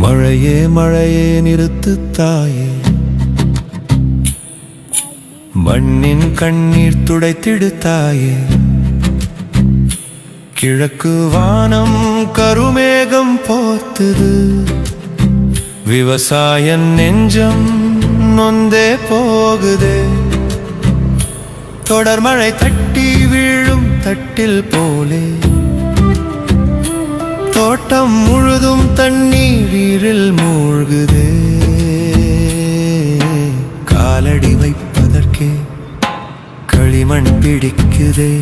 மழையே மழையே நிறுத்து தாயே, மண்ணின் கண்ணீர் துடைத்திடு தாயே. கிழக்கு வானம் கருமேகம் போர்த்துது, விவசாய நெஞ்சம் நொந்தே போகுதே. தொடர் மழை தட்டி வீழும் தட்டில் போலே, தோட்டம் முழுதும் தண்ணீரில் மூழ்குதே. காலடி வைப்பதற்கே களிமண் பிடிக்குதே,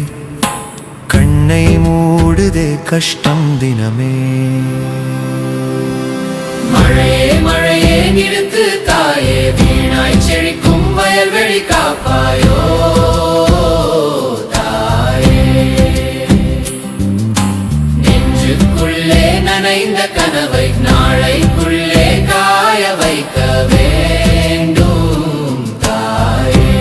கண்ணை மூடுதே கஷ்டம் தினமே. மழையே மழையே நிறுத்து தாயே, வீணாய் செழிக்கும் வயல்வெளி காப்பாயோ தாயே. நெஞ்சுக்குள்ளே நனைந்த கனவை நாளைக்குள்ளே காய வைக்க வேண்டும் தாயே.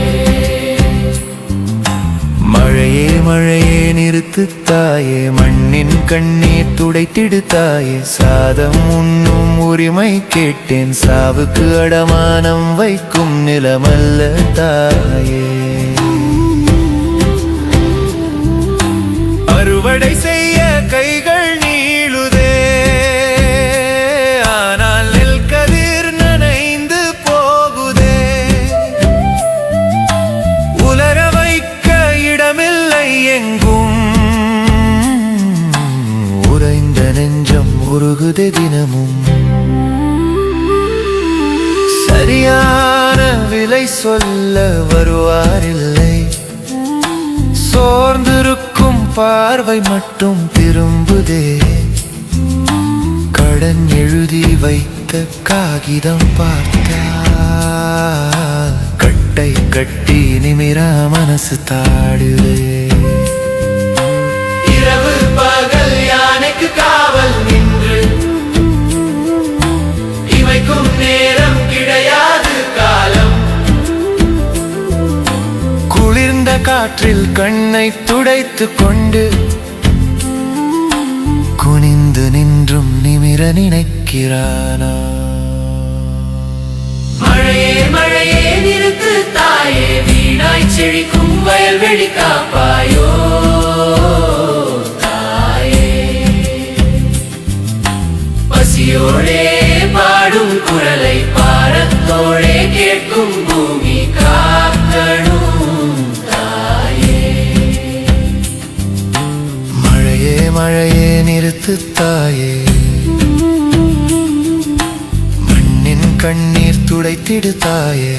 மழையே மழையே நிறுத்து தாயே, மண்ணின் கண்ணீர் துடைத்திடு தாயே. சாதம் உண்ணும் உரிமை கேட்டேன், சாவுக்கு அடமானம் வைக்கும் நிலமல்ல தாயே. அறுவடை செய்ய கைகள் நீளுதே, ஆனால் நெல் கதிர் நனைந்து போகுதே. உலர வைக்க இடமில்லை எங்கும், உறைந்த நெஞ்சம் உருகுதே தினமும். சரியான விலை சொல்ல வருவாரில்லை, சோர்ந்திருக்கும் பார்வை மட்டும் திரும்புதே. கடன் எழுதி வைத்த காகிதம் பார்த்தா, கட்டை கட்டி நிமிரா மனசு தாடுதே. இரவு பகல் யானைக்கு காவல் நின்று இமைக்கும் நேரம் கிடையாது காலம். குளிர்ந்த காற்றில் கண்ணை துடைத்து கொண்டு, குனிந்து நின்றும் நிமிர நினைக்கிறானா. மழையே மழையே நிறுத்து தாயே, வீணாய் செழிக்கும் வயல்வெளி காப்பாயோ தாயே. பசியோடே பாடும் குரலை பாரத்தோடே கேட்கும் பூமி காக்கணும் தாயே. மழையே மழையே நிறுத்து தாயே, மண்ணின் கண்ணீர் துடைத்திடு தாயே.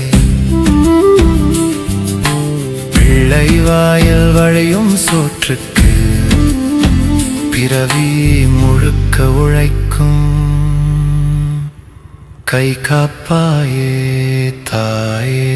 பிள்ளை வாயில் வளையும் சோற்றுக்கு பிறவி முழுக்க உழைக்கும், கை காப்பாயே தாயே.